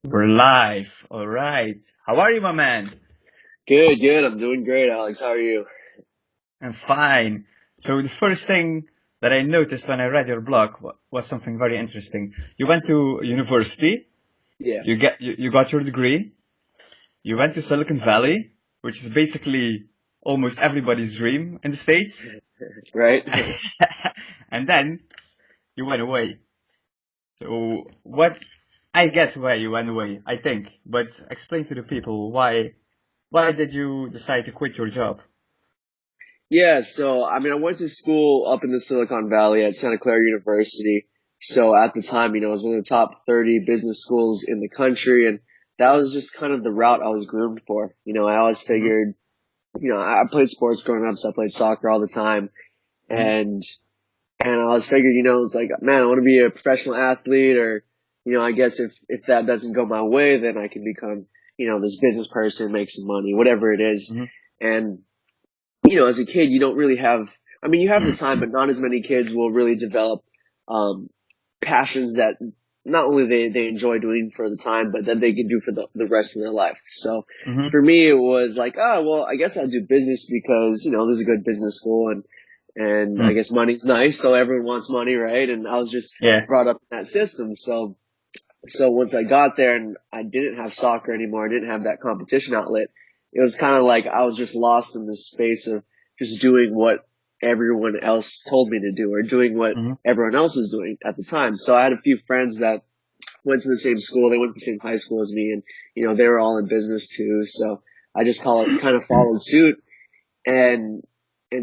We're live. All right. How are you, my man? Good, good. I'm doing great, Alex. How are you? I'm fine. So the first thing that I noticed when I read your blog was something very interesting. You went to university. Yeah. You got your degree. You went to Silicon Valley, which is basically almost everybody's dream in the States. Right? And then you went away. So what? I get why you went away, I think, but explain to the people why did you decide to quit your job? Yeah, so I went to school up in the Silicon Valley at Santa Clara University. So at the time, it was one of the top 30 business schools in the country, and that was just kind of the route I was groomed for. I always Hmm. figured, I played sports growing up, so I played soccer all the time, Hmm. and and I always figured, it's like, man, I want to be a professional athlete, or I guess if that doesn't go my way, then I can become, this business person, make some money, whatever it is. Hmm. And as a kid, you don't really have, you have the time, but not as many kids will really develop, um, passions that not only they enjoy doing for the time, but that they can do for the rest of their life. So Hmm. for me, it was like, oh, well, I guess I'll do business because, this is a good business school and I Hmm. guess money's nice. So everyone wants money, right? And I was just Yeah. brought up in that system. So once I got there and I didn't have soccer anymore, I didn't have that competition outlet. It was kind of like I was just lost in this space of just doing what everyone else told me to do or doing what Hmm. everyone else was doing at the time. So I had a few friends that went to the same school. They went to the same high school as me and, they were all in business too. So I just kind of followed suit and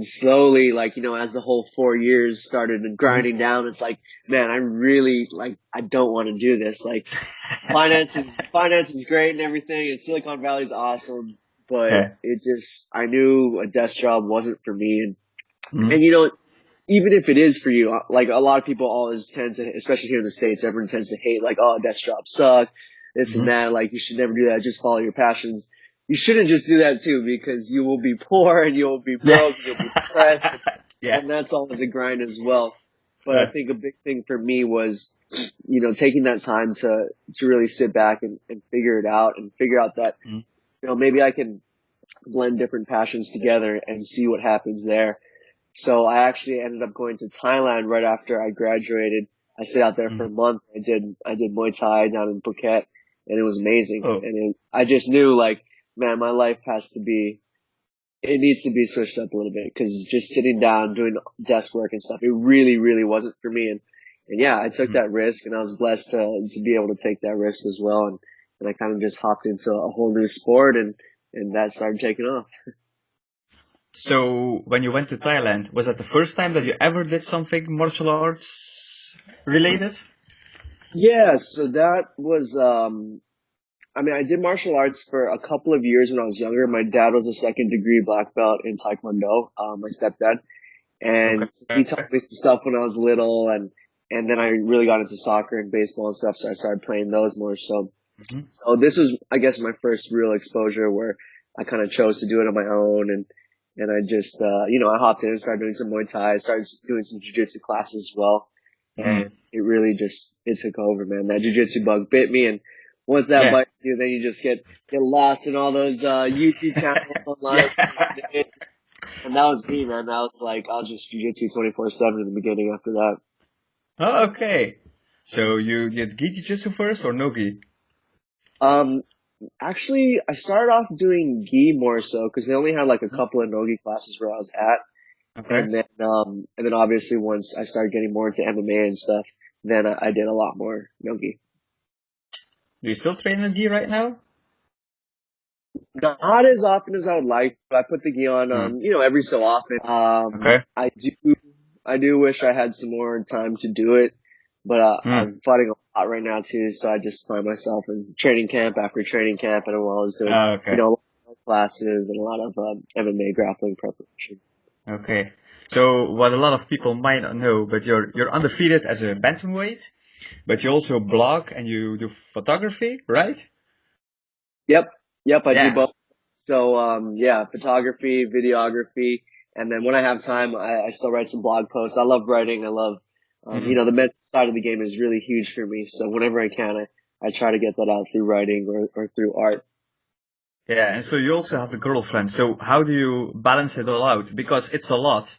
slowly, like, as the whole 4 years started Hmm. grinding down, it's like, man, I really, like, I don't want to do this. Like, finance is great and everything, and Silicon Valley's awesome, but Yeah. it just, I knew a desk job wasn't for me. Hmm. And even if it is for you, like, a lot of people always tend to, especially here in the States, everyone tends to hate, like, oh, desk jobs suck, this and Hmm. that. Like, you should never do that. Just follow your passions. You shouldn't just do that too, because you will be poor and you'll be Yeah. broke and you'll be depressed. Yeah. And that's always a grind as well. But I Uh, think a big thing for me was, taking that time to really sit back and figure it out and figure out that, mm, maybe I can blend different passions together and see what happens there. So I actually ended up going to Thailand right after I graduated. I stayed out there for a mm. month. I did Muay Thai down in Phuket, and it was amazing. Oh, I just knew, like, man, my life has to be, it needs to be switched up a little bit, because just sitting down doing desk work and stuff, it really, really wasn't for me. And yeah, I took mm. that risk, and I was blessed to be able to take that risk as well. And I kind of just hopped into a whole new sport, and that started taking off. So when you went to Thailand, was that the first time that you ever did something martial arts related? Yeah, so that was, I did martial arts for a couple of years when I was younger. My dad was a second degree black belt in Taekwondo, my stepdad, Okay. and he taught me some stuff when I was little, and then I really got into soccer and baseball and stuff, so I started playing those more. Hmm. So this was, I guess, my first real exposure where I kind of chose to do it on my own, and I just, I hopped in and started doing some Muay Thai, started doing some jiu-jitsu classes as well, Hmm. and it really just, it took over, man. That jiu-jitsu bug bit me, and once that Yeah. bites you, then you just get lost in all those YouTube channels online. Yeah. And that was me, man. That was like, I was just jiu-jitsu 24/7 in the beginning after that. Oh, okay. So you did gi jitsu first or no gi? Um, Actually, I started off doing gi more so because they only had like a Mhm. couple of nogi classes where I was at. Okay. And then obviously once I started getting more into MMA and stuff, then I did a lot more nogi. Do you still train in gi right now? Not as often as I would like, but I put the gi on, Mm. every so often. Okay. I do wish I had some more time to do it, but Mm. I'm fighting a lot right now too, so I just find myself in training camp after training camp, and I'm always doing, Okay. a lot of classes and a lot of MMA grappling preparation. Okay. So what a lot of people might not know, but you're undefeated as a bantamweight, but you also blog and you do photography, right? Yep, yep, I do Yeah. both. So yeah, photography, videography, and then when I have time, I still write some blog posts. I love writing. I love, Hmm. the mental side of the game is really huge for me. So whenever I can, I try to get that out through writing or through art. Yeah, and so you also have a girlfriend. So how do you balance it all out? Because it's a lot.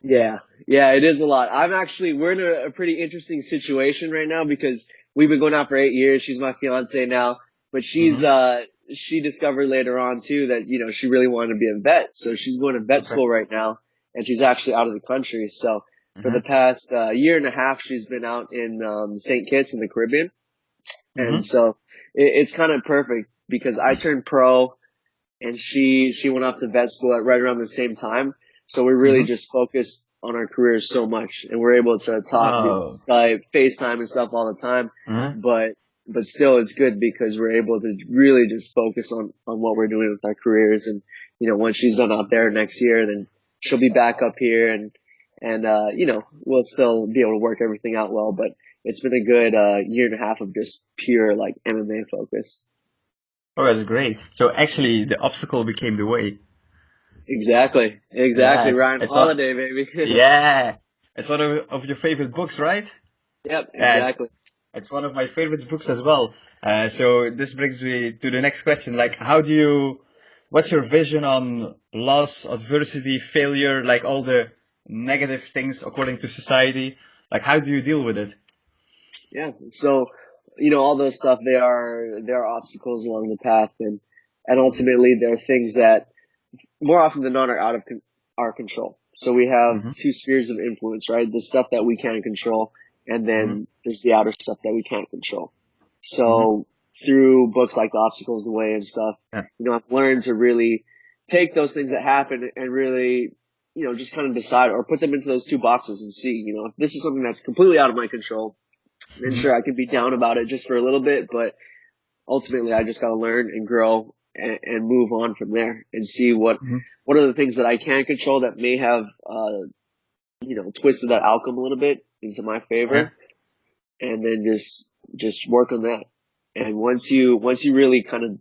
Yeah, yeah, it is a lot. We're in a pretty interesting situation right now because we've been going out for 8 years. She's my fiance now, but Mm-hmm. she discovered later on too that, she really wanted to be a vet. So she's going to vet Okay. school right now and she's actually out of the country. So for Mm-hmm. the past, year and a half, she's been out in, St. Kitts in the Caribbean. And Mm-hmm. so it's kind of perfect because I turned pro and she went off to vet school at right around the same time. So we really Mm-hmm. just focused on our careers so much, and we're able to talk, Oh. Skype, FaceTime, and stuff all the time. Mm-hmm. But still, it's good because we're able to really just focus on what we're doing with our careers. And once she's done out there next year, then she'll be back up here, and we'll still be able to work everything out well. But it's been a good year and a half of just pure like MMA focus. Oh, that's great. So actually, the obstacle became the way. Exactly. Yeah, Exactly. Ryan it's what. Holiday, baby. Yeah, it's one of your favorite books, right? Yep, Yeah, exactly. it's one of my favorite books as well. So this brings me to the next question. Like, what's your vision on loss, adversity, failure, like all the negative things according to society? Like, how do you deal with it? Yeah. So, all those stuff, they are obstacles along the path, and ultimately they're things that more often than not are out of our control. So we have Mm-hmm. two spheres of influence, right? The stuff that we can control, and Mm-hmm. then there's the outer stuff that we can't control. Mm-hmm. So through books like The Obstacles the Way and stuff, Yeah. I've learned to really take those things that happen and really, just kind of decide or put them into those two boxes and see, if this is something that's completely out of my control, then Mm-hmm. sure, I can be down about it just for a little bit, but ultimately I just got to learn and grow and move on from there and see Mm-hmm. what are the things that I can control that may have, twisted that outcome a little bit into my Yeah. favor, and then just work on that. And once you really kind of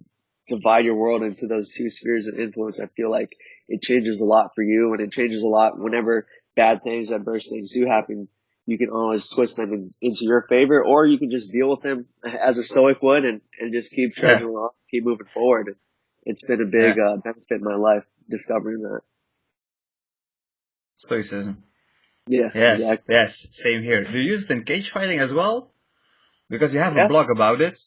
divide your world into those two spheres of influence, I feel like it changes a lot for you, and it changes a lot whenever bad things, adverse things do happen. You can always twist them into your favor, or you can just deal with them as a stoic would and just keep Yeah. trudging along, keep moving forward. It's been a big Yeah. benefit in my life discovering that. Stoicism. Yeah, Yes. exactly. Yes. Same here. Do you use it in cage fighting as well? Because you have a Yeah, blog about it.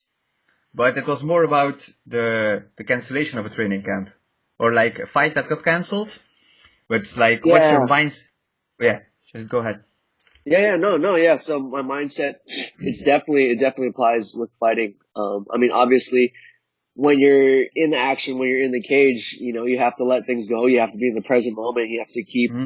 But it was more about the cancellation of a training camp, or like a fight that got cancelled. But it's like, what's your yeah. mind's? Yeah, just go ahead. Yeah, no, no, yeah. So my mindset, it definitely applies with fighting. I mean, obviously, when you're in action, when you're in the cage, you have to let things go. You have to be in the present moment. You have to Hmm.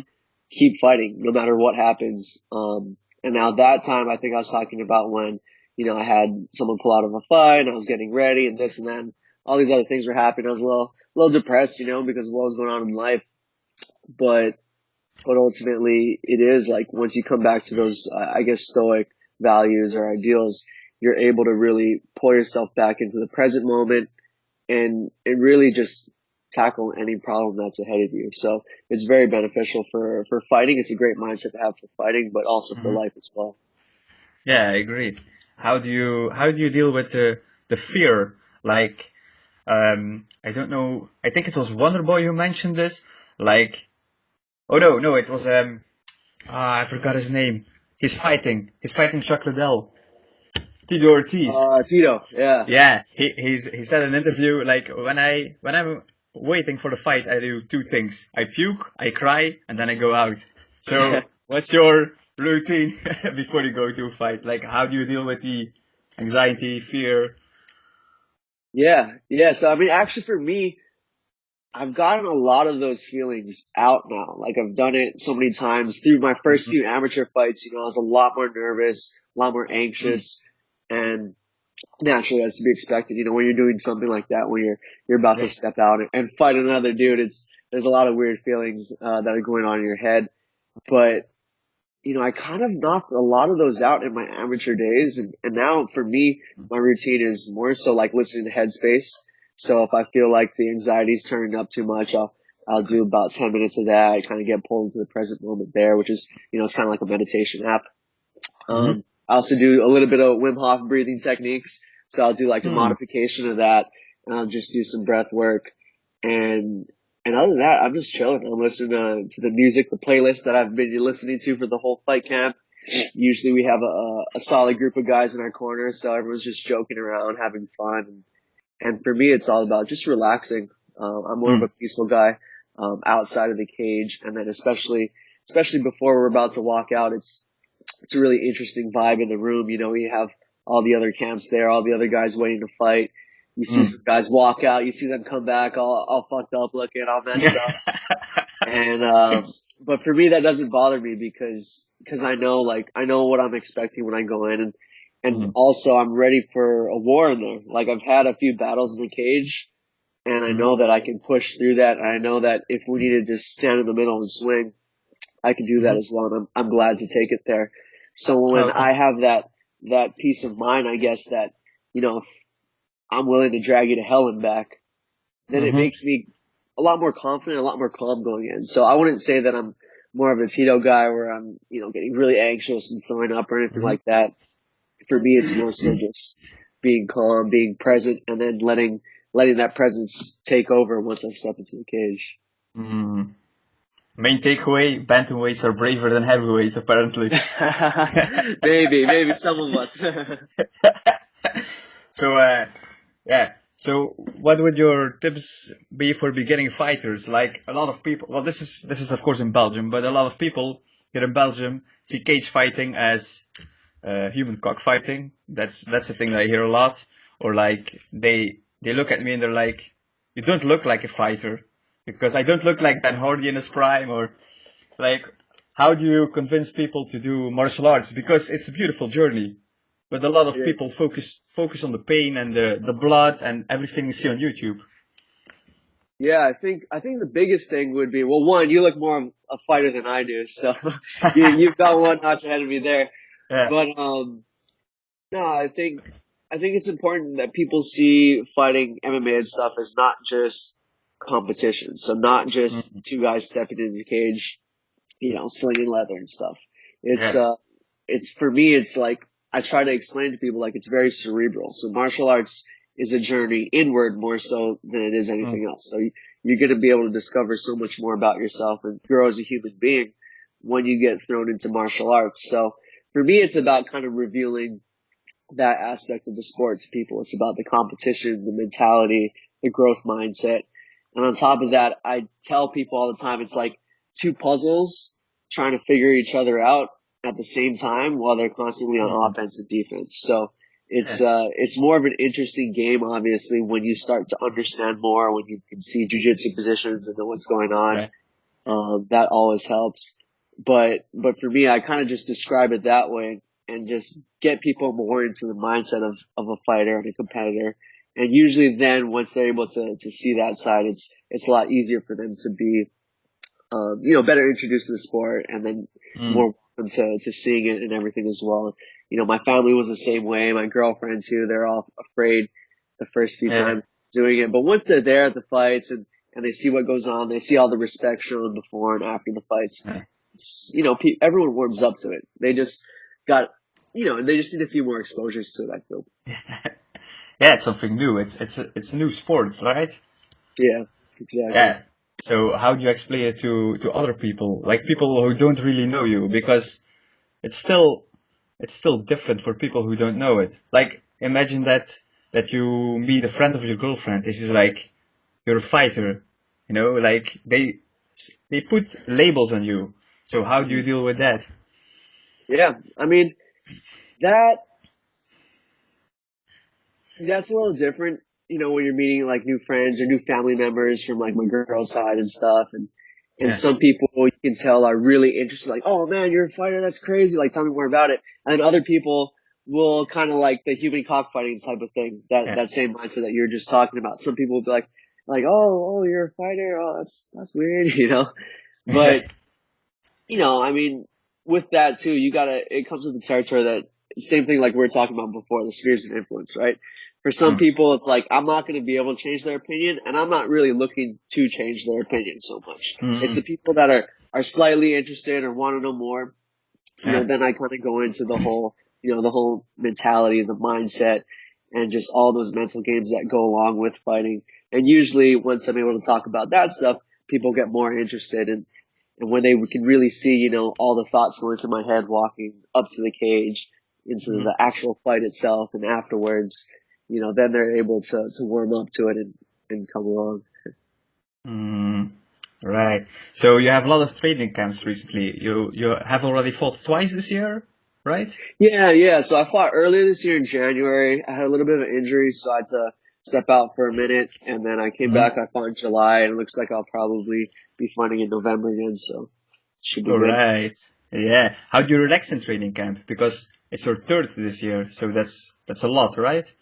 keep fighting no matter what happens. And now that time, I think I was talking about when, I had someone pull out of a fight and I was getting ready and this and that. And all these other things were happening. I was a little depressed, because of what was going on in life. But ultimately it is like once you come back to those, I guess, stoic values or ideals, you're able to really pull yourself back into the present moment and really just tackle any problem that's ahead of you. So it's very beneficial for fighting. It's a great mindset to have for fighting, but also for Hmm. life as well. Yeah, I agree. How do you deal with the fear? Like, I don't know. I think it was Wonderboy who mentioned this. Like, oh no, it was I forgot his name. He's fighting Chuck Liddell, Tito Ortiz. Tito, yeah. Yeah, he said in an interview, like, when I'm waiting for the fight, I do two things: I puke, I cry, and then I go out. So what's your routine before you go to a fight? Like, how do you deal with the anxiety, fear? Yeah, yeah. So I mean, actually, for me, I've gotten a lot of those feelings out now. Like I've done it so many times through my first Mm-hmm. few amateur fights. I was a lot more nervous, a lot more Mm. anxious, and naturally, as to be expected. When you're doing something like that, when you're about Yeah. to step out and fight another dude, there's a lot of weird feelings that are going on in your head. But I kind of knocked a lot of those out in my amateur days. And now for me, my routine is more so like listening to Headspace. So if I feel like the anxiety's turning up too much, I'll do about 10 minutes of that. I kind of get pulled into the present moment there, which is, it's kind of like a meditation app. Mm-hmm. I also do a little bit of Wim Hof breathing techniques. So I'll do like a Hmm. modification of that, and I'll just do some breath work. And other than that, I'm just chilling. I'm listening to the music, the playlist that I've been listening to for the whole fight camp. Usually we have a solid group of guys in our corner, so everyone's just joking around, having fun. And for me, it's all about just relaxing. I'm more of a peaceful guy, outside of the cage. And then especially before we're about to walk out, it's a really interesting vibe in the room. You know, you have all the other camps there, all the other guys waiting to fight. You see Mm. some guys walk out, you see them come back all fucked up looking, all messed up. And, but for me, that doesn't bother me because I know what I'm expecting when I go in. And Mm. also I'm ready for a war in there. Like I've had a few battles in the cage, and I Mm. know that I can push through that. And I know that if we need to just stand in the middle and swing, I can do that Mhm. as well. And I'm glad to take it there. So when Okay. I have that peace of mind, I guess that, if I'm willing to drag you to hell and back, then it Hmm. makes me a lot more confident, a lot more calm going in. So I wouldn't say that I'm more of a Tito guy where I'm, getting really anxious and throwing up or anything Hmm. like that. For me, it's more so just being calm, being present, and then letting that presence take over once I've stepped into the cage. Mm. Main takeaway: bantamweights are braver than heavyweights, apparently. Maybe some of us. So, yeah. So, what would your tips be for beginning fighters? Like a lot of people. Well, this is of course in Belgium, but a lot of people here in Belgium see cage fighting as human cockfighting. That's the thing that I hear a lot. Or like they look at me and they're like, "You don't look like a fighter," because I don't look like Dan Hardy in his prime. Or like, how do you convince people to do martial arts? Because it's a beautiful journey, but a lot It of people is. focus on the pain and the blood and everything you see on YouTube. Yeah, I think the biggest thing would be, well, one, you look more of a fighter than I do, so you've got one notch ahead of me there. Yeah. But no, I think it's important that people see fighting MMA and stuff as not just competition. So not just Mm. two guys stepping into the cage, slinging leather and stuff. It's Yeah. it's for me, it's like I try to explain to people like it's very cerebral. So martial arts is a journey inward more so than it is Mm. anything else. So you're going to be able to discover so much more about yourself and grow as a human being when you get thrown into martial arts. So for me, it's about kind of revealing that aspect of the sport to people. It's about the competition, the mentality, the growth mindset. And on top of that, I tell people all the time, it's like two puzzles trying to figure each other out at the same time while they're constantly on Mm. offense and defense. So Yeah. it's more of an interesting game, obviously, when you start to understand more, when you can see jujitsu positions and know what's going on. Yeah. That always helps. But for me, I kind of just describe it that way and just get people more into the mindset of a fighter and a competitor. And usually then once they're able to see that side, it's a lot easier for them to be, better introduced to the sport and then Mm. more welcome to seeing it and everything as well. My family was the same way. My girlfriend too. They're all afraid the first few Yeah. times doing it, but once they're there at the fights and they see what goes on, they see all the respect shown before and after the fights. Yeah. Everyone warms up to it. They just got, they just need a few more exposures to it, I feel. Yeah, it's something new. It's a new sport, right? Yeah, exactly. Yeah. So how do you explain it to other people, like people who don't really know you? Because it's still it's still different for people who don't know it. Like imagine that you meet a friend of your girlfriend. This is like you're a fighter, like they put labels on you. So how do you Mhm. deal with that? Yeah, I mean, that, that's a little different, when you're meeting like new friends or new family members from like my girl's side and stuff. And Yeah. some people you can tell are really interested, like, oh man, you're a fighter. That's crazy. Like, tell me more about it. And then other people will kind of like the human cockfighting type of thing, Yeah. that same mindset that you're just talking about. Some people will be like, oh, you're a fighter. Oh, that's weird, but I mean, with that too, it comes with the territory that same thing like we were talking about before, the spheres of influence, right? For some Mm. people, it's like, I'm not going to be able to change their opinion, and I'm not really looking to change their opinion so much. It's the Mm. people that are slightly interested or want to know more. Yeah. Then I kind of go into the whole the whole mentality, the mindset, and just all those mental games that go along with fighting. And usually once I'm able to talk about that stuff, people get more interested and when they can really see, all the thoughts going through my head walking up to the cage into Mm-hmm. the actual fight itself and afterwards, then they're able to warm up to it and come along. Mm, right. So you have a lot of training camps recently. You have already fought twice this year, right? Yeah, yeah. So I fought earlier this year in January. I had a little bit of an injury, so I had to step out for a minute, and then I came Mm-hmm. back. I fought in July, and it looks like I'll probably be fighting in November again, so it should be All good. right. Yeah. How do you relax in training camp? Because it's your third this year, so that's a lot, right?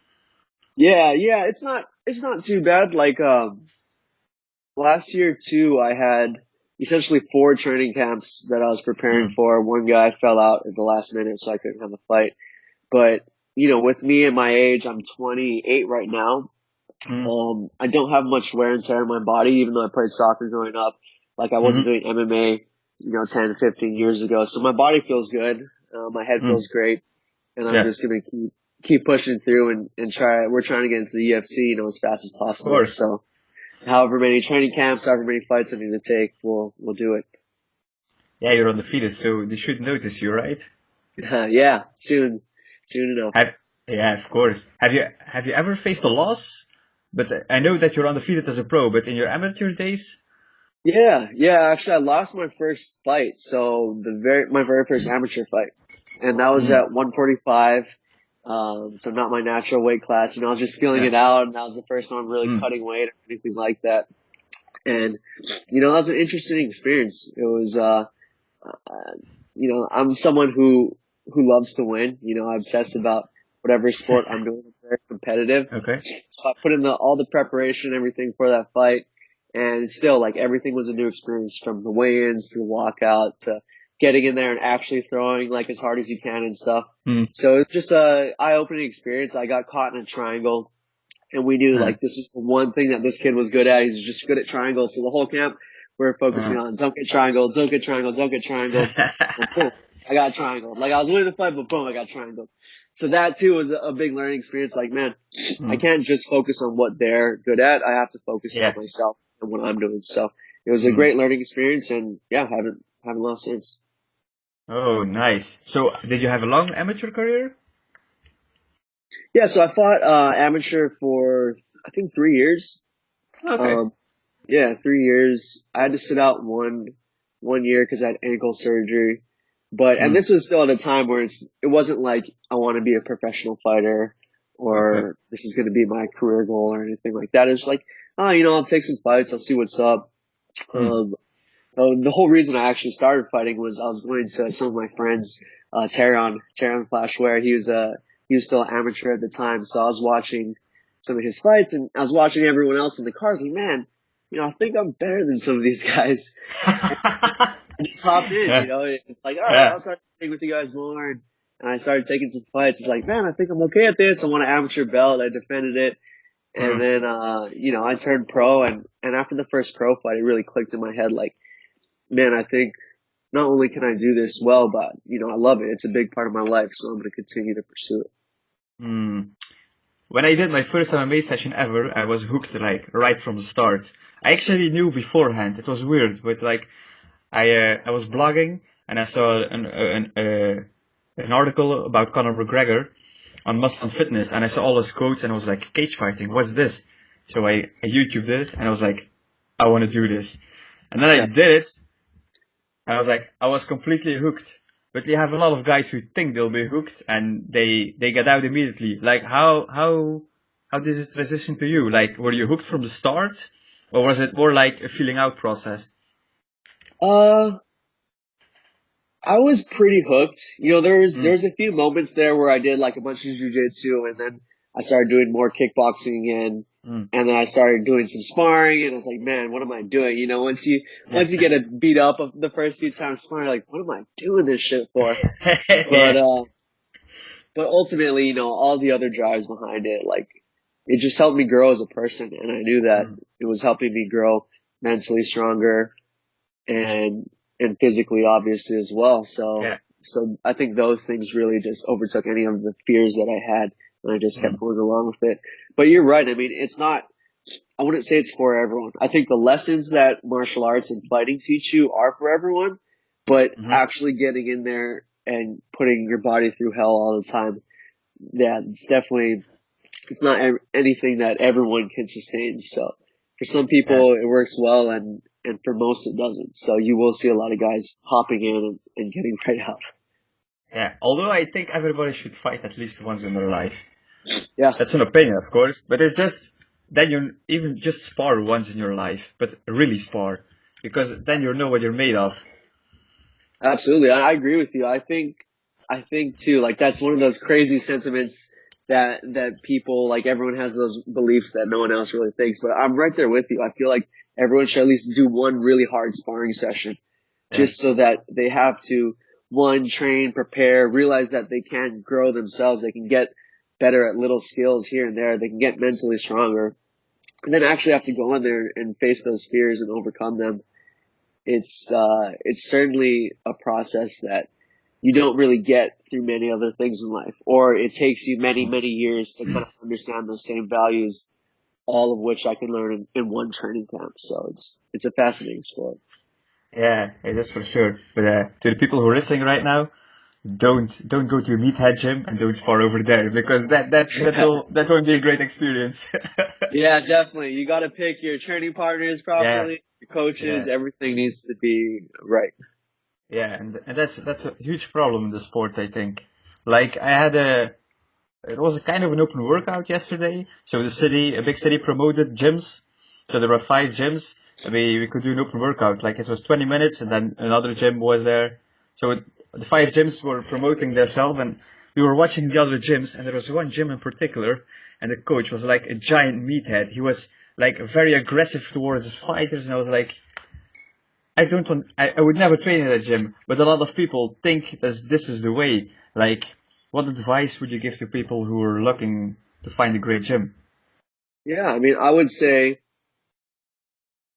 Yeah, yeah. It's not too bad. Like last year too, I had essentially four training camps that I was preparing Mm, for. One guy fell out at the last minute, so I couldn't have a fight. But with me and my age, I'm 28 right now. mm, I don't have much wear and tear in my body, even though I played soccer growing up. Like I wasn't mm, doing MMA, 10, 15 years ago. So my body feels good. My head mm. feels great. And I'm Yeah, just going to keep pushing through and try. We're trying to get into the UFC, as fast as of possible. course. So however many training camps, however many fights I need to take, we'll do it. Yeah, you're undefeated, so they should notice you, right? Yeah, soon enough. Have, yeah, of course. Have you ever faced a loss? But I know that you're undefeated as a pro, but in your amateur days? Yeah, yeah. Actually, I lost my first fight. So my very first amateur fight, and that was Mm, at 145. So not my natural weight class. I was just feeling yeah. it out, and that was the first time I'm really Mm, cutting weight or anything like that. And that was an interesting experience. It was, I'm someone who loves to win. I'm obsessed about whatever sport I'm doing. I'm very competitive. okay. So I put in all the preparation, everything for that fight, and still, like, everything was a new experience from the weigh-ins to the walkout to getting in there and actually throwing like as hard as you can and stuff. Mm, So it's just a eye-opening experience. I got caught in a triangle, and we knew uh, like this was the one thing that this kid was good at. He's just good at triangles. So the whole camp we were focusing uh. on don't get triangled, don't get triangled, don't get triangled. And boom, I got triangled. Like I was winning the fight, but boom, I got triangled. So that too was a big learning experience. Like, man, I Mm, can't just focus on what they're good at. I have to focus on yeah. myself and what I'm doing. So it was a Mm. great learning experience, and yeah, haven't lost since. Oh, nice. So, did you have a long amateur career? Yeah, so I fought amateur for I think 3 years. Okay. Um, yeah, 3 years. I had to sit out one year because I had ankle surgery. And Mm, this was still at a time where it wasn't like I want to be a professional fighter okay. or this is going to be my career goal or anything like that. It's like, oh, I'll take some fights. I'll see what's up. Mm, Um, the whole reason I actually started fighting was I was going to some of my friends, Taron Flashware. He was still amateur at the time. So I was watching some of his fights and I was watching everyone else in the cars like, man, I think I'm better than some of these guys. I just hopped in, yeah, it's like, all right, yeah. I'll start taking with you guys more. And I started taking some fights. It's like, man, I think I'm okay at this. I won an amateur belt. I defended it. And Mm, then, I turned pro and after the first pro fight, it really clicked in my head. Like, man, I think not only can I do this well, but, I love it. It's a big part of my life. So I'm going to continue to pursue it. mm. When I did my first MMA session ever, I was hooked like right from the start. I actually knew beforehand. It was weird, but like I was blogging and I saw an article about Conor McGregor on Muscle and Fitness, and I saw all his quotes, and I was like, cage fighting, what's this? So I YouTubed it, and I was like, I want to do this. And then I Yeah. did it, and I was like, I was completely hooked. But you have a lot of guys who think they'll be hooked, and they get out immediately. Like, how did this transition to you? Like, were you hooked from the start, or was it more like a feeling out process? Uh, I was pretty hooked. There Mm, was a few moments there where I did like a bunch of jujitsu and then I started doing more kickboxing mm, and then I started doing some sparring and I was like, man, what am I doing? yeah. Once you get beat up of the first few times sparring, like, what am I doing this shit for? But, Yeah. uh, but ultimately, all the other drives behind it, like, it just helped me grow as a person and I knew that Mm, it was helping me grow mentally stronger and physically obviously as well. So yeah. So I think those things really just overtook any of the fears that I had, and I just kept Mm. going along with it. But you're right. I mean, it's not, I wouldn't say it's for everyone. I think the lessons that martial arts and fighting teach you are for everyone, but Hmm. actually getting in there and putting your body through hell all the time, yeah, it's definitely, it's not anything that everyone can sustain. So for some Yeah. people it works well, and for most it doesn't. So you will see a lot of guys hopping in and getting right out. Yeah. Although I think everybody should fight at least once in their life. Yeah, That's an opinion, of course, but it's just then you even just spar once in your life, but really spar, because then you know what you're made of. absolutely. I agree with you. I think too, like that's one of those crazy sentiments that people, like everyone has those beliefs that no one else really thinks, but I'm right there with you. I feel like everyone should at least do one really hard sparring session Yeah. just so that they have to, one, train, prepare, realize that they can grow themselves. They can get better at little skills here and there. They can get mentally stronger, and then actually have to go in there and face those fears and overcome them. It's certainly a process that you don't really get through many other things in life, or it takes you many, many years to kind of understand those same values, all of which I can learn in one training camp. So it's a fascinating sport. Yeah, it is for sure. But to the people who are listening right now, don't go to a meathead gym and don't spar over there because that won't be a great experience. Yeah, definitely. You got to pick your training partners Yeah, properly, your coaches. yeah, Everything needs to be right. yeah, and that's a huge problem in the sport, I think. Like I had a it was a kind of an open workout yesterday. So a big city promoted gyms. So there were 5 gyms. And we could do an open workout. Like it was 20 minutes and then another gym was there. So the 5 gyms were promoting themselves and we were watching the other gyms and there was one gym in particular and the coach was like a giant meathead. He was like very aggressive towards his fighters and I was like, I would never train in that gym, but a lot of people think that this is the way. Like, what advice would you give to people who are looking to find a great gym? Yeah, I mean, I would say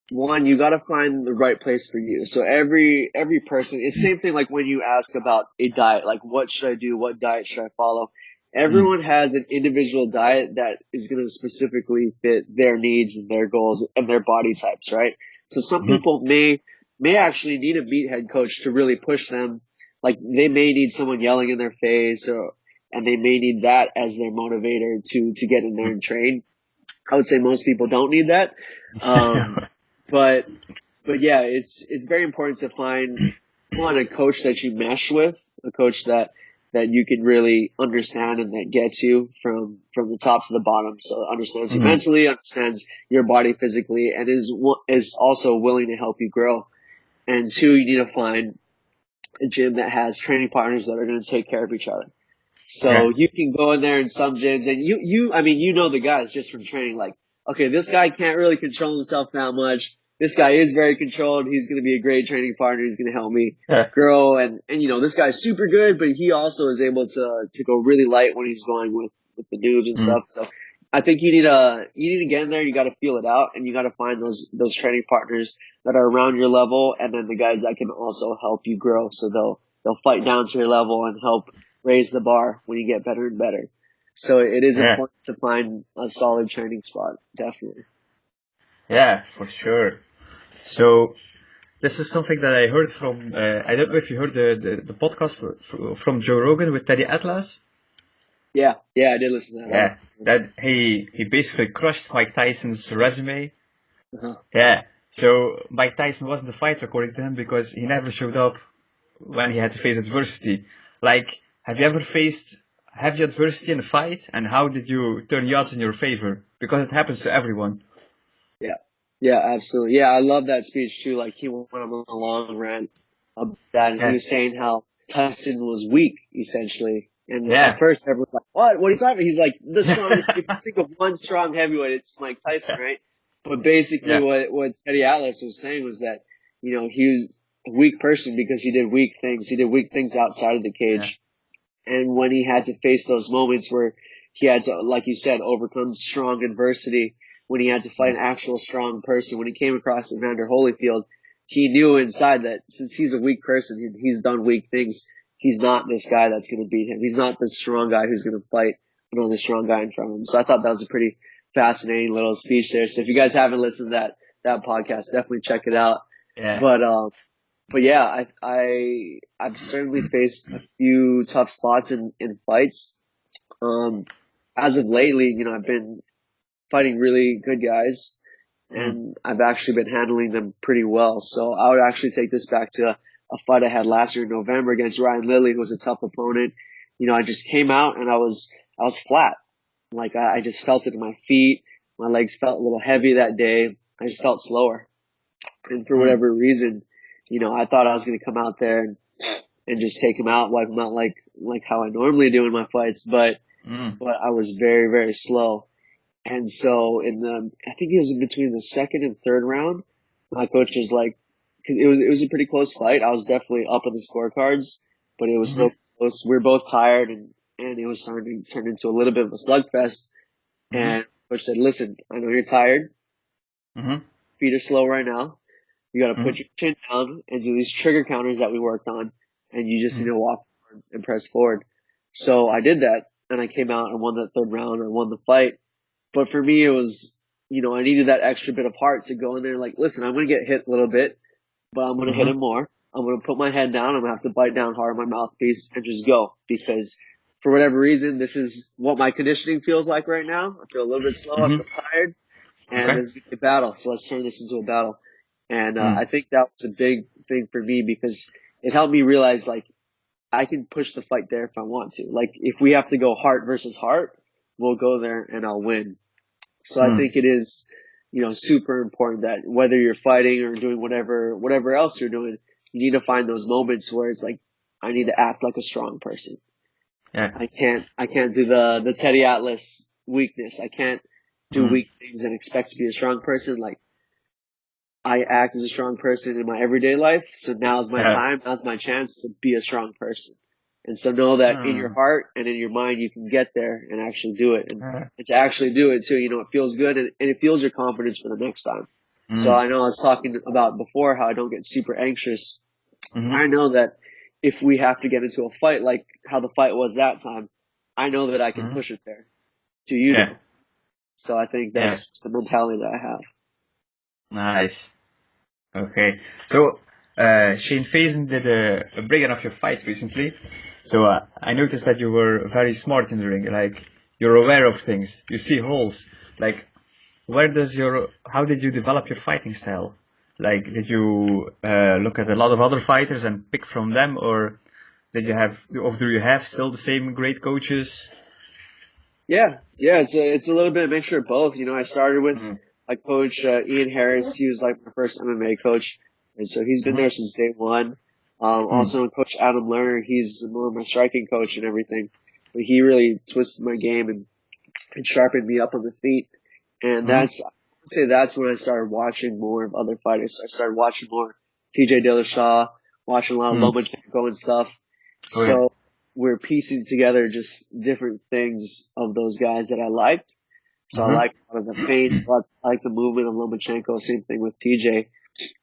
one, you got to find the right place for you. So every person, it's the same thing like when you ask about a diet, like what should I do? What diet should I follow? Mm, Everyone has an individual diet that is going to specifically fit their needs and their goals and their body types, right? So some mm-hmm, people may actually need a meathead coach to really push them. Like they may need someone yelling in their face, or and they may need that as their motivator to get in there and train. I would say most people don't need that. Um, mm-hmm. but but yeah, it's very important to find one, a coach that you mesh with, a coach that you can really understand and that gets you from the top to the bottom. So understands you Hmm. mentally, understands your body physically, and is also willing to help you grow. And two, you need to find a gym that has training partners that are going to take care of each other. Yeah, So you can go in there in some gyms and I mean, you know the guys just from training, like, okay, this guy can't really control himself that much. This guy is very controlled. He's going to be a great training partner. He's going to help me yeah, grow. And, you know, this guy's super good, but he also is able to go really light when he's going with the noobs and mm, stuff. So I think you need to get in there. You got to feel it out and you got to find those training partners that are around your level. And then the guys that can also help you grow. So they'll fight down to your level and help raise the bar when you get better and better. So it is yeah, important to find a solid training spot, definitely. yeah, for sure. So this is something that I heard from, I don't know if you heard the podcast from Joe Rogan with Teddy Atlas. Yeah, yeah, I did listen to that. Yeah, that he basically crushed Mike Tyson's resume. Uh-huh. Yeah. So Mike Tyson wasn't a fighter according to him because he never showed up when he had to face adversity. Like, have you ever faced heavy adversity in a fight, and how did you turn the odds in your favor? Because it happens to everyone. Yeah, yeah, absolutely. Yeah, I love that speech too. Like he went on a long rant about that, and he Yeah, was saying how Tyson was weak, essentially. And at yeah, first, everyone's like, "What? What are you talking about?" He's like, "The strongest." If yeah, you think of one strong heavyweight, it's Mike Tyson, right? But basically, yeah, what Teddy Atlas was saying was that he was a weak person because he did weak things. He did weak things outside of the yeah, cage. And when he had to face those moments where he had to, like you said, overcome strong adversity, when he had to fight mm, an actual strong person, when he came across Evander Holyfield, he knew inside that since he's a weak person, he's done weak things, he's not this guy that's going to beat him. He's not the strong guy who's going to fight another strong guy in front of him. So I thought that was a pretty fascinating little speech there. So if you guys haven't listened to that podcast, definitely check it out. Yeah. But yeah, I've certainly faced a few tough spots in fights. As of lately, I've been fighting really good guys, and I've actually been handling them pretty well. So I would actually take this back to a fight I had last year in November against Ryan Lilly, who was a tough opponent. I just came out and I was flat. Like I just felt it in my feet. My legs felt a little heavy that day. I just felt slower. And for whatever reason, I thought I was going to come out there and just take him out, wipe him out like how I normally do in my fights. But I was very, very slow. And so I think it was in between the second and third round, my coach was like, cause it was a pretty close fight. I was definitely up on the scorecards, but it was still close. We were both tired and it was starting to turn into a little bit of a slugfest. And coach said, listen, I know you're tired. Feet are slow right now. You got to put your chin down and do these trigger counters that we worked on. And you just need to walk forward and press forward. So I did that and I came out and won that third round and won the fight. But for me, it was, I needed that extra bit of heart to go in there like, listen, I'm going to get hit a little bit, but I'm going to hit him more. I'm going to put my head down. I'm going to have to bite down hard on my mouthpiece and just go because for whatever reason, this is what my conditioning feels like right now. I feel a little bit slow. I feel tired and it's a battle. So let's turn this into a battle. And I think that was a big thing for me because it helped me realize like I can push the fight there if I want to. Like if we have to go heart versus heart, we'll go there and I'll win. So I think it is, super important that whether you're fighting or doing whatever else you're doing, you need to find those moments where it's like, I need to act like a strong person. Yeah. I can't do the Teddy Atlas weakness. I can't do weak things and expect to be a strong person. Like I act as a strong person in my everyday life. So now's my time. Now's my chance to be a strong person. And so know that in your heart and in your mind, you can get there and actually do it. And to actually do it too, it feels good and it fuels your confidence for the next time. So I know I was talking about before how I don't get super anxious. I know that if we have to get into a fight, like how the fight was that time, I know that I can push it there. Do you know? So I think that's just the mentality that I have. Nice. Okay. So, Shane Faison did a breakdown of your fight recently. So I noticed that you were very smart in the ring. Like you're aware of things. You see holes. Like how did you develop your fighting style? Like did you look at a lot of other fighters and pick from them, or do you have still the same great coaches? Yeah. It's a little bit of a mixture of both. I started with my coach Ian Harris. He was like my first MMA coach, and so he's been there since day one. Also, Coach Adam Lerner, he's more of my striking coach and everything. But he really twisted my game and sharpened me up on the feet. And I would say that's when I started watching more of other fighters. So I started watching more TJ Dillashaw, watching a lot of Lomachenko and stuff. So we're piecing together just different things of those guys that I liked. So I liked a lot of the feint, I like the movement of Lomachenko, same thing with TJ.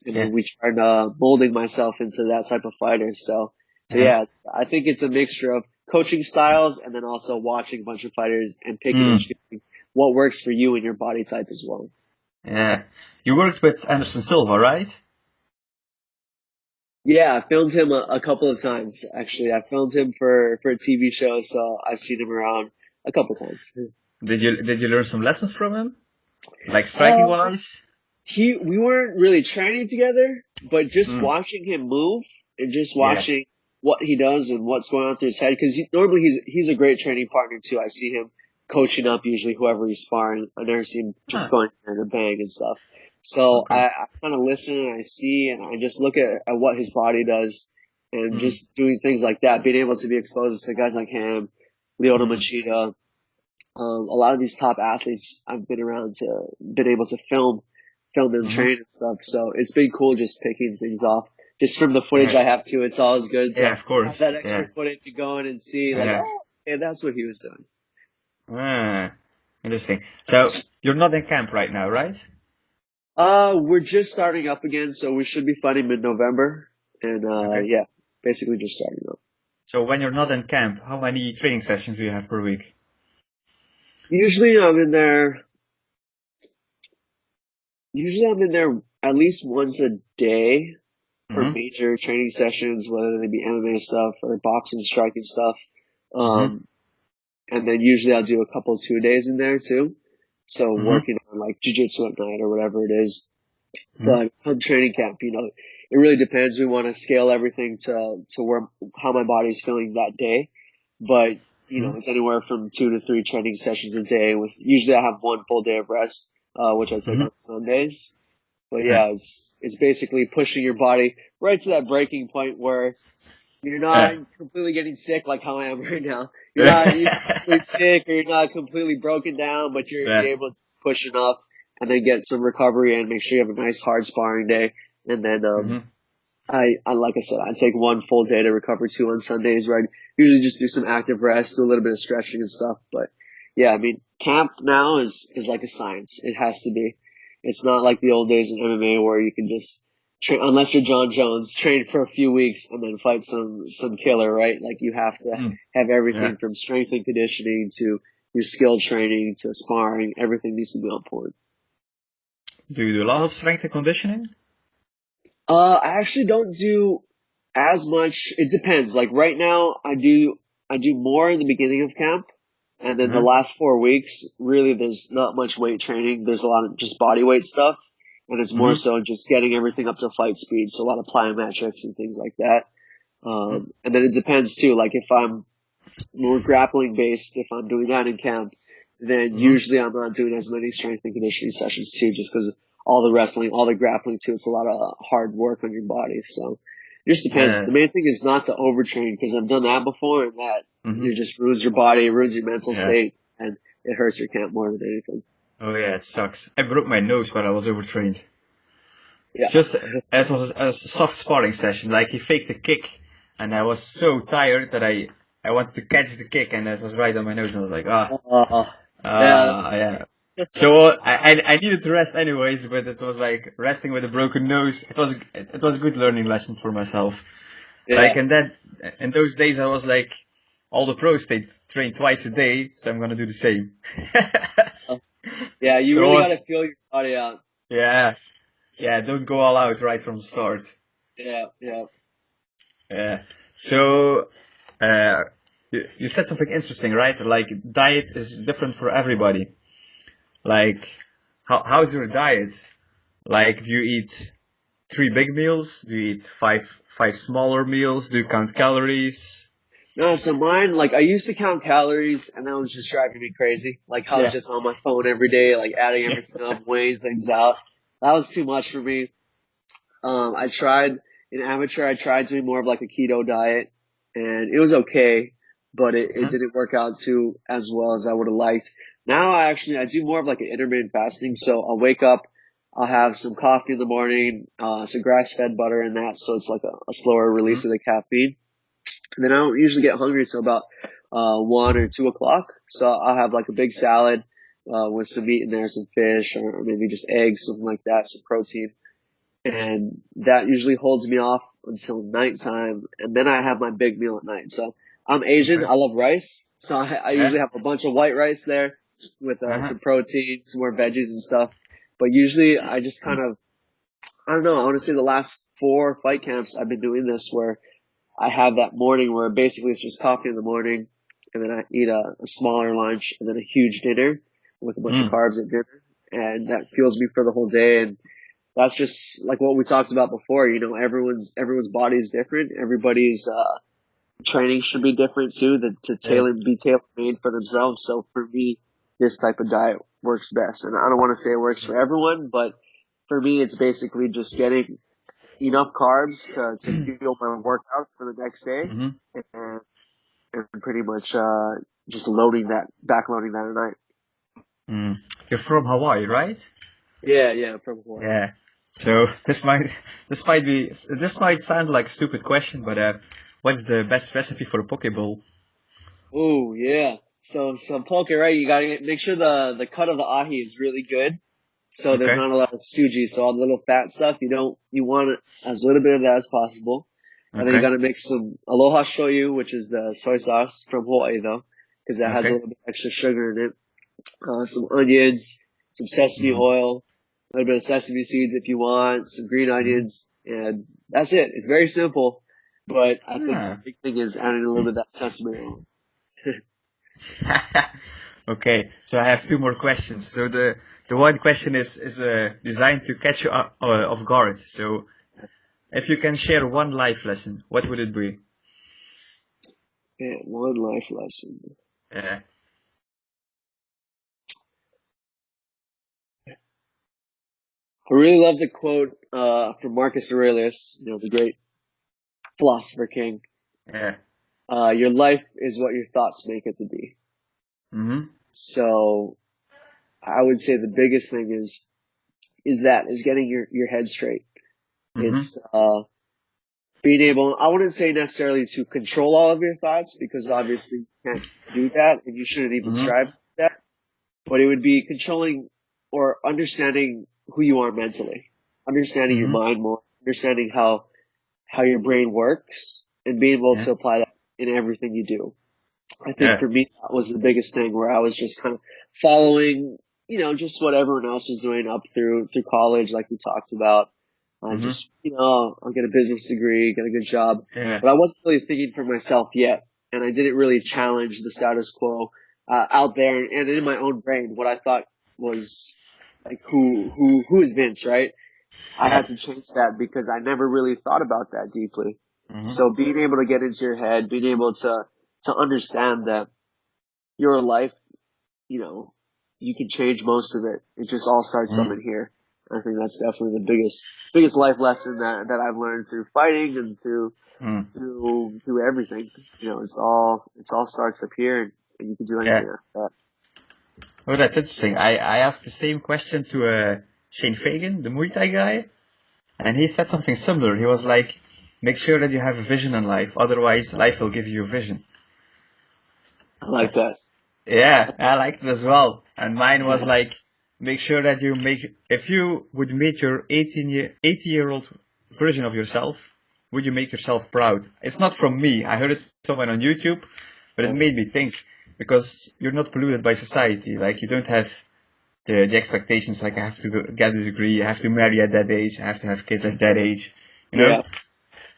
And then we tried molding myself into that type of fighter. So yeah, I think it's a mixture of coaching styles and then also watching a bunch of fighters and picking and choosing what works for you and your body type as well. Yeah. You worked with Anderson Silva, right? Yeah, I filmed him a couple of times, actually. I filmed him for a TV show, so I've seen him around a couple of times. Did you learn some lessons from him? Like striking wise? We weren't really training together, but just watching him move and just watching what he does and what's going on through his head. Cause normally he's a great training partner too. I see him coaching up usually whoever he's sparring. I never see him just going there to bang and stuff. So I kind of listen and I see and I just look at what his body does and just doing things like that, being able to be exposed to guys like him, Lyoto Machida, a lot of these top athletes I've been able to film them train and stuff. So it's been cool just picking things off. Just from the footage I have too, it's always good to of course. have that extra footage to go in and see that's what he was doing. Interesting. So you're not in camp right now, right? We're just starting up again, so we should be fighting mid-November. And basically just starting up. So when you're not in camp, how many training sessions do you have per week? Usually I'm in there. Usually I'm in there at least once a day for Mm-hmm. major training sessions, whether they be MMA stuff or boxing, striking stuff. Mm-hmm. Um, and then usually I'll do a couple 2 days in there too. So Mm-hmm. working on like jujitsu at night or whatever it is. Mm-hmm. But come training camp, it really depends. We want to scale everything to where how my body's feeling that day. But it's anywhere from 2 to 3 training sessions a day. With usually I have one full day of rest, which I take Mm-hmm. on Sundays. But Yeah. yeah, it's basically pushing your body right to that breaking point where you're not Yeah. completely getting sick like how I am right now. You're not Yeah. completely sick or you're not completely broken down, but Yeah. you're able to push enough and then get some recovery and make sure you have a nice hard sparring day. And then Mm-hmm. I like I said, I take one full day to recover too on Sundays, where I usually just do some active rest, do a little bit of stretching and stuff. But yeah, I mean, camp now is like a science. It has to be. It's not like the old days in MMA where you can just train, unless you're John Jones, train for a few weeks and then fight some killer, right? Like you have to Mm. have Yeah. everything from strength and conditioning to your skill training to sparring. Everything needs to be on point. Do you do a lot of strength and conditioning? I actually don't do as much. It depends. Like right now, I do more in the beginning of camp, and then the Uh-huh. last 4 weeks, really, there's not much weight training. There's a lot of just body weight stuff, and it's more Mm-hmm. so just getting everything up to fight speed. So a lot of plyometrics and things like that. And then it depends too. Like if I'm more grappling based, if I'm doing that in camp, then Mm-hmm. usually I'm not doing as many strength and conditioning sessions too, just because all the wrestling, all the grappling too, it's a lot of hard work on your body. So it just depends. Yeah. The main thing is not to overtrain because I've done that before and that Mm-hmm. it just ruins your body, it ruins your mental Yeah. state, and it hurts your camp more than anything. Oh yeah, it sucks. I broke my nose when I was overtrained. Yeah. Just it was a soft sparring session. Like he faked a kick, and I was so tired that I wanted to catch the kick, and it was right on my nose. And I was like, Uh, yeah. yeah. So I needed to rest anyways, but it was like resting with a broken nose. It was a good learning lesson for myself. Like Yeah. and then in those days I was like, all the pros they train twice a day, so I'm gonna do the same. Yeah. You So it really got was to feel your body out. yeah yeah, don't go all out right from the start. Yeah. Yeah. Yeah. So, uh, you said something interesting, right? Like diet is different for everybody. Like, how's your diet? Like, do you eat 3 big meals? Do you eat five smaller meals? Do you count calories? No, so mine, like, I used to count calories, and that was just driving me crazy. Like, I was Yeah. just on my phone every day, like, adding Yeah. everything up, weighing things out. That was too much for me. I tried, in amateur, I tried doing more of like a keto diet, and it was okay, but it Huh? didn't work out too as well as I would have liked. Now I do more of like an intermittent fasting, so I'll wake up, I'll have some coffee in the morning, some grass-fed butter in that, so it's like a slower Hmm? release of the caffeine. And then I don't usually get hungry until about 1 or 2 o'clock. So I'll have like a big salad with some meat in there, some fish, or maybe just eggs, something like that, some protein. And that usually holds me off until nighttime. And then I have my big meal at night. So I'm Asian. Okay. I love rice. So I Yeah. usually have a bunch of white rice there with Uh-huh. some protein, some more veggies and stuff. But usually I just kind of, I don't know, I want to say the last 4 fight camps I've been doing this where I have that morning where basically it's just coffee in the morning, and then I eat a smaller lunch, and then a huge dinner with a bunch of Mm. carbs at dinner, and that fuels me for the whole day. And that's just like what we talked about before. Everyone's body is different. Everybody's training should be different too. To Yeah. be tailor made for themselves. So for me, this type of diet works best, and I don't want to say it works for everyone, but for me, it's basically just getting enough carbs to fuel my workout for the next day, Mm-hmm. and and pretty much just loading that, backloading that at night. Mm. You're from Hawaii, right? Yeah, yeah, from Hawaii. Yeah. So this might sound like a stupid question, but what's the best recipe for a poke bowl? Oh yeah. So some poke, right? You gotta make sure the cut of the ahi is really good. So there's Okay. not a lot of suji. So all the little fat stuff, you want as little bit of that as possible. And then you Okay. gotta mix some aloha shoyu, which is the soy sauce from Hawaii though, because that has a Okay. little bit extra sugar in it. Some onions, some sesame Hmm. oil, a little bit of sesame seeds if you want, some green Hmm. onions, and that's it. It's very simple, but I think the Ah. big thing is adding a little bit of that sesame oil. Okay, so I have two more questions. So the one question is designed to catch you off guard. So if you can share one life lesson, what would it be? Man, one life lesson. Yeah, I really love the quote from Marcus Aurelius, the great philosopher king. yeah. Your life is what your thoughts make it to be. Mhm. So I would say the biggest thing is getting your head straight. Mhm. It's being able, I wouldn't say necessarily to control all of your thoughts because obviously you can't do that and you shouldn't even Mhm. strive for that, but it would be controlling or understanding who you are mentally, understanding your Mhm. mind more, understanding how your brain works and being able Yeah. to apply that in everything you do. I think Yeah. for me, that was the biggest thing where I was just kind of following, just what everyone else was doing up through college, like we talked about. I Mhm. just, I'll get a business degree, get a good job, Yeah. but I wasn't really thinking for myself yet. And I didn't really challenge the status quo, out there and in my own brain, what I thought was like, who is Vince, right? I Yeah. had to change that because I never really thought about that deeply. Mhm. So being able to get into your head, being able to understand that your life, you know, you can change most of it. It just all starts up Mhm. in here. I think that's definitely the biggest life lesson that I've learned through fighting and Mhm. through everything. It's all starts up here and you can do Yeah. anything after that. Oh, that's interesting. I asked the same question to Shane Fagan, the Muay Thai guy, and he said something similar. He was like, "Make sure that you have a vision in life, otherwise life will give you a vision." I like that. That's yeah, I liked it as well. And mine was Yeah. like, make sure that you make if you would meet your 80-year-old version of yourself, would you make yourself proud? It's not from me. I heard it somewhere on YouTube, but it Yeah. made me think because you're not polluted by society. Like you don't have the expectations like I have to get a degree, I have to marry at that age, I have to have kids at that age. You know? Yeah.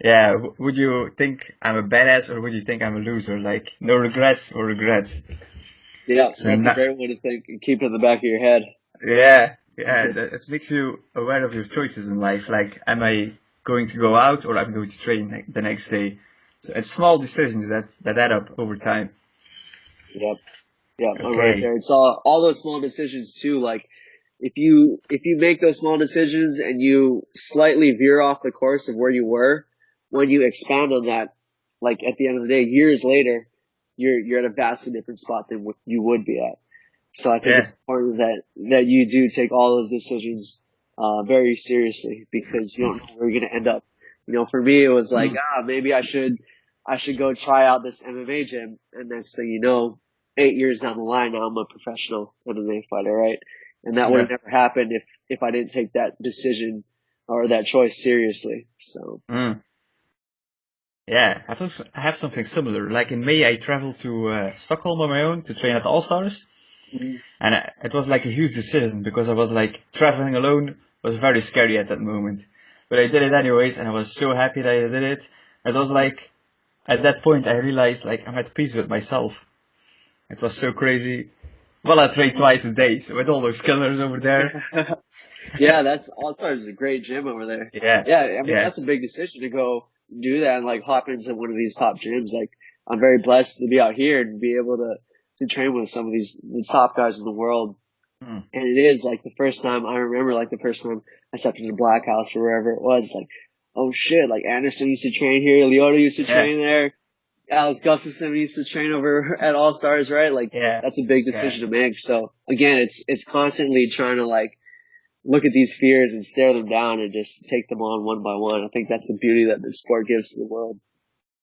Yeah. Would you think I'm a badass or would you think I'm a loser? Like no regrets or regrets? Yeah. So That's a now, great one to think and keep in the back of your head. yeah, yeah, it makes you aware of your choices in life. Like, am I going to go out or I'm going to train the next day? So it's small decisions that add up over time. Yep. Yeah, I'm right Okay. there. It's all those small decisions too. Like if you make those small decisions and you slightly veer off the course of where you were, when you expand on that, like at the end of the day, years later, you're at a vastly different spot than what you would be at. So I think Yeah. it's important that you do take all those decisions very seriously because you don't know where you're gonna end up. For me, it was like, Mm. maybe I should go try out this MMA gym, and next thing you know, 8 years down the line, now I'm a professional MMA fighter, right? And that would Yeah. have never happened if I didn't take that decision or that choice seriously. So Mm. Yeah. I have something similar. Like in May, I traveled to Stockholm on my own to train at All Stars. mm, And it was like a huge decision because I was like traveling alone was very scary at that moment. But I did it anyways, and I was so happy that I did it. It was like at that point I realized like I'm at peace with myself. It was so crazy. Well, I trained twice a day, so with all those killers over there. yeah, that's All Stars is a great gym over there. Yeah, Yeah, I mean yeah, that's a big decision to go do that and like hop into one of these top gyms. Like I'm very blessed to be out here and be able to train with some of the top guys in the world. mm, And it is like the first time I remember, like the first time I stepped into Black House or wherever it was, like, oh shit, like Anderson used to train here, Leota used to yeah, train there, Alex Gustafson used to train over at All Stars, right? Like yeah, that's a big yeah, decision to make. So again, it's constantly trying to like look at these fears and stare them down and just take them on one by one. I think that's the beauty that the sport gives to the world.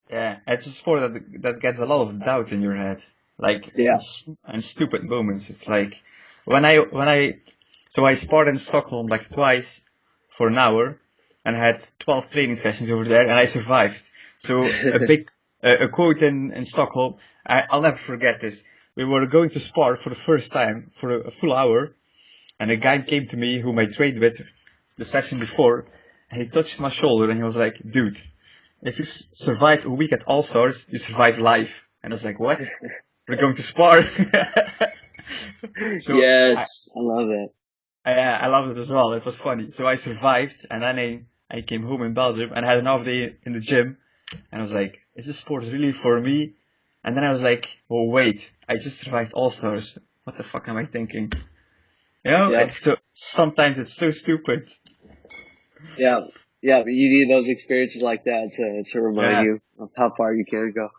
yeah. It's a sport that gets a lot of doubt in your head, like Yeah. and stupid moments. It's like when I so I sparred in Stockholm like twice for an hour, and I had 12 training sessions over there, and I survived. So a quote in Stockholm, I'll never forget this. We were going to spar for the first time for a full hour, and a guy came to me whom I trained with the session before, and he touched my shoulder and he was like, dude, if you survive a week at All Stars, you survive life. And I was like, what? We're going to spar. So Yes, I love it. I loved it as well. It was funny. So I survived, and then I came home in Belgium and had an off day in the gym. And I was like, is this sport really for me? And then I was like, oh wait, I just survived All Stars. What the fuck am I thinking? You know, Yeah, sometimes it's so stupid. yeah, yeah. But you need those experiences like that to remind Yeah, you of how far you can go.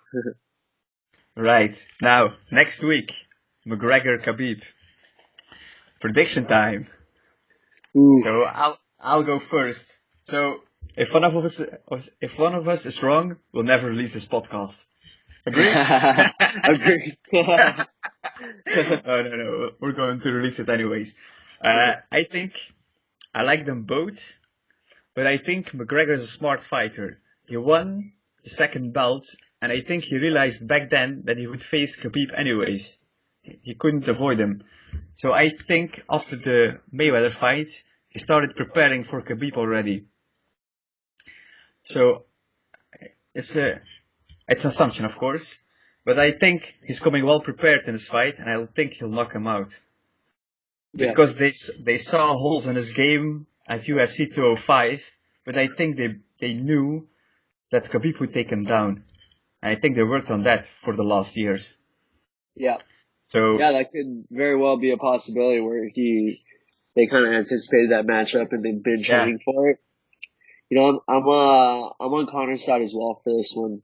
right. Now, next week, McGregor Khabib. Prediction time. Ooh. So I'll go first. So if one of us is wrong, we'll never release this podcast. Agree? Agreed. Oh no, we're going to release it anyways. I think I like them both, but I think McGregor is a smart fighter. He won the second belt, and I think he realized back then that he would face Khabib anyways. He couldn't avoid him. So I think after the Mayweather fight, he started preparing for Khabib already. So it's an assumption, of course, but I think he's coming well prepared in this fight, and I think he'll knock him out Yeah, because they saw holes in his game at UFC 205, but I think they knew that Khabib would take him down. And I think they worked on that for the last years. yeah, So yeah. That could very well be a possibility where they kind of anticipated that matchup and they've been yeah, training for it. I'm on Connor's side as well for this one.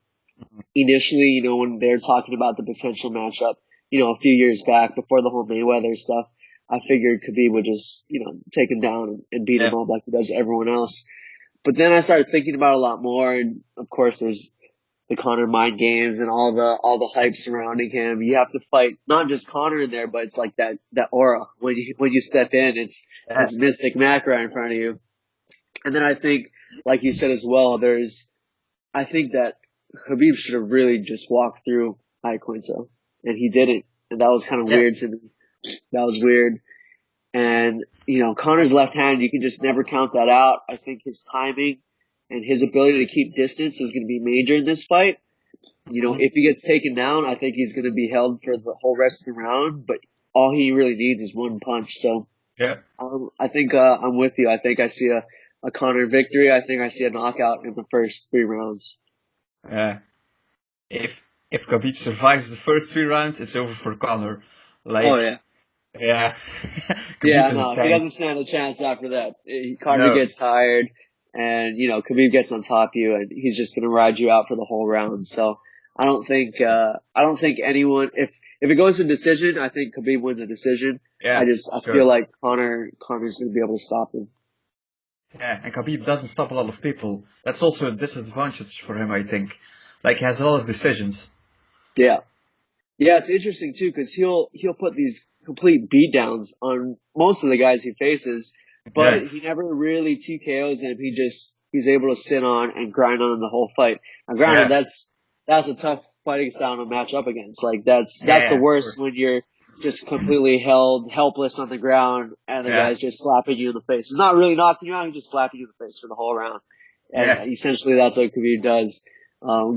Initially, when they're talking about the potential matchup, a few years back before the whole Mayweather stuff, I figured Khabib would just, take him down and beat him yeah, up like he does everyone else. But then I started thinking about it a lot more, and of course, there's the Connor mind games and all the hype surrounding him. You have to fight not just Connor in there, but it's like that aura when you step in. It's yeah, this mystic Mac right in front of you. And then I think, like you said as well, I think that Habib should have really just walked through Iaquinta, and he didn't, and that was kind of yeah, weird to me. That was weird. And, Connor's left hand, you can just never count that out. I think his timing and his ability to keep distance is going to be major in this fight. If he gets taken down, I think he's going to be held for the whole rest of the round, but all he really needs is one punch. So, yeah. I think, I'm with you. I think I see a Connor victory. I think I see a knockout in the first 3 rounds. Yeah. If Khabib survives the first 3 rounds, it's over for Conor. Oh Like, yeah. yeah, Khabib Yeah, is a no, he tank. doesn't stand a chance after that. Connor No, gets tired, and Khabib gets on top of you, and he's just gonna ride you out for the whole round. So I don't think anyone, if it goes to decision, I think Khabib wins a decision. yeah, I feel sure. like Connor's gonna be able to stop him. Yeah, and Khabib doesn't stop a lot of people. That's also a disadvantage for him, I think. Like, he has a lot of decisions. Yeah, yeah, it's interesting too because he'll put these complete beatdowns on most of the guys he faces, Yeah, but he never really TKOs them. He's able to sit on and grind on the whole fight. Now, granted, yeah, that's a tough fighting style to match up against. Like that's the yeah, of worst course. when you're just completely held helpless on the ground and the Yeah, guy's just slapping you in the face. He's not really knocking you out; he's just slapping you in the face for the whole round. yeah. And essentially, that's what Khabib does.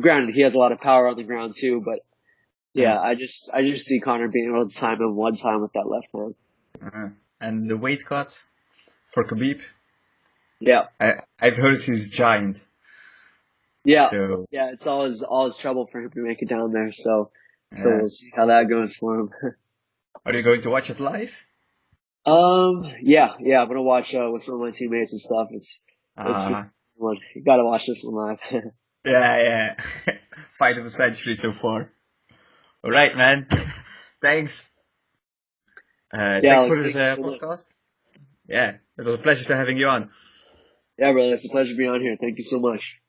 Granted, he has a lot of power on the ground too, but Uh, yeah, I just see Connor being able to time him one time with that left hand. uh, and the weight cut for Khabib, Yeah, I've heard he's giant. yeah, So, yeah. It's all his trouble for him to make it down there. So uh, we'll see how that goes for him. are you going to watch it live? Yeah, yeah. I'm gonna watch with some of my teammates and stuff. It's Uh, one. You gotta watch this one live. yeah, yeah. Fight of the century so far. All right, man. Thanks. Yeah, Thanks Alex, for this thank you so much. podcast. Yeah, it was a pleasure to having you on. Yeah, brother, it's a pleasure being on here. Thank you so much.